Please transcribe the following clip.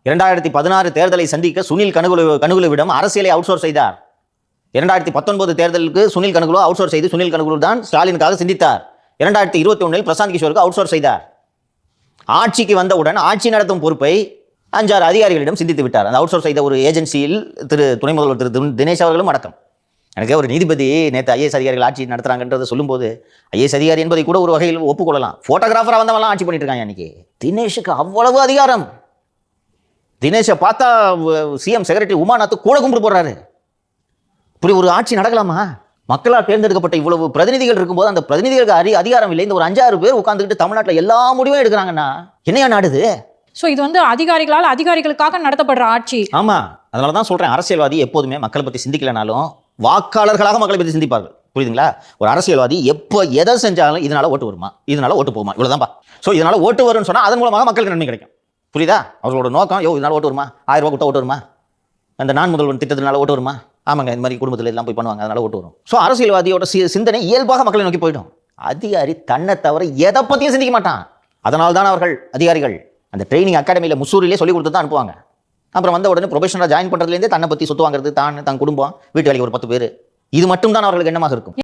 2016 தேர்தலை சந்திக்க சுனில் கனுகுலுவிடம் அரசியலை அவுட் சோர்ஸ் செய்தார். 2019 தேர்தலுக்கு சுனில் கனுகுலு அவுட் சோர்ஸ் செய்து சுனில் கனுகுலு தான் ஸ்டாலினுக்காக சிந்தித்தார். 2021 பிரசாந்த் கிஷோருக்கு அவுட் சோர்ஸ் செய்தார். ஆட்சிக்கு வந்தவுடன் ஆட்சி நடத்தும் பொறுப்பை 5-6 அதிகாரிகளிடம் சிந்தித்து விட்டார். அந்த அவுட் சோர்ஸ் செய்த ஒரு ஏஜென்சியில் துணை முதல்வர் திரு தினேஷ் அவர்களும் அடக்கம். எனக்கு ஒரு நீதிபதி நேற்று ஐஏஎஸ் அதிகாரிகள் ஆட்சி நடத்துறாங்கன்றதை சொல்லும்போது, ஐஏஎஸ் அதிகாரி என்பதை கூட ஒரு வகையில் ஒப்புக்கொள்ளலாம். போட்டோகிராஃபராக வந்தவங்களாம் ஆட்சி பண்ணிட்டு இருக்காங்க. அன்னைக்கு தினேஷுக்கு அவ்வளவு அதிகாரம். தினேஷை பார்த்தா சிஎம் செக்ரட்டரி உமாநாத் கூட கும்பிட்டு போடுறாரு. இப்படி ஒரு ஆட்சி நடக்கலாமா? மக்களால் தேர்ந்தெடுக்கப்பட்ட இவ்வளவு பிரதிநிதிகள் இருக்கும்போது அந்த பிரதிநிதிகளுக்கு அதிகாரம் இல்லை. இந்த ஒரு 5-6 பேர் உட்கார்ந்துக்கிட்டு தமிழ்நாட்டில் எல்லா முடிவும் எடுக்கிறாங்கன்னா என்னையா நாடுது? ஸோ இது அதிகாரிகளால் அதிகாரிகளுக்காக நடத்தப்படுற ஆட்சி. ஆமா, அதனால தான் சொல்றேன், அரசியல்வாதி எப்போதுமே மக்களை பற்றி சிந்திக்கலனாலும் வாக்காளர்களாக மக்களை பற்றி சிந்திப்பார்கள். புரியுதுங்களா? ஒரு அரசியல்வாதி எப்போ எதை செஞ்சாலும் இதனால ஓட்டு வருமா, இதனால ஓட்டு போகுமா, இவ்வளவுதான்பா. ஸோ இதனால ஓட்டு வரும்னு சொன்னா அதன் மூலமாக மக்களுக்கு நன்மை கிடைக்கும். புரியுதா? அவர்களோட நோக்கம், இதனால ஓட்டு வருமா, 1000 ரூபாய் கொடுத்தா ஓட்டு வருமா, அந்த நான் முதல்வன் திட்டத்தினால ஓட்டு வருமா, ஆமாங்க இந்த மாதிரி குடும்பத்தில் எல்லாம் போய் பண்ணுவாங்க, அதனால ஓட்டு வரும். ஸோ அரசியல்வாதியோட சிந்தனை இயல்பாக மக்களை நோக்கி போயிடும். அதிகாரி தன்னை தவிர எதை பற்றியும் சிந்திக்க மாட்டான். அதனால தான் அவர்கள் அதிகாரிகள் அந்த ட்ரைனிங் அகாடமியில் முசூரிலே சொல்லி கொடுத்து தான் அனுப்புவாங்க. அப்புறம் வந்த உடனே ப்ரொபேஷனராக ஜாயின் பண்ணுறதுலேருந்தே தன்னை பற்றி சொத்து வாங்குறது, தான் குடும்பம், வீட்டு வேலைக்கு ஒரு 10 பேர், இது மட்டும் தான் அவர்களுக்கு எண்ணமாக இருக்கும்.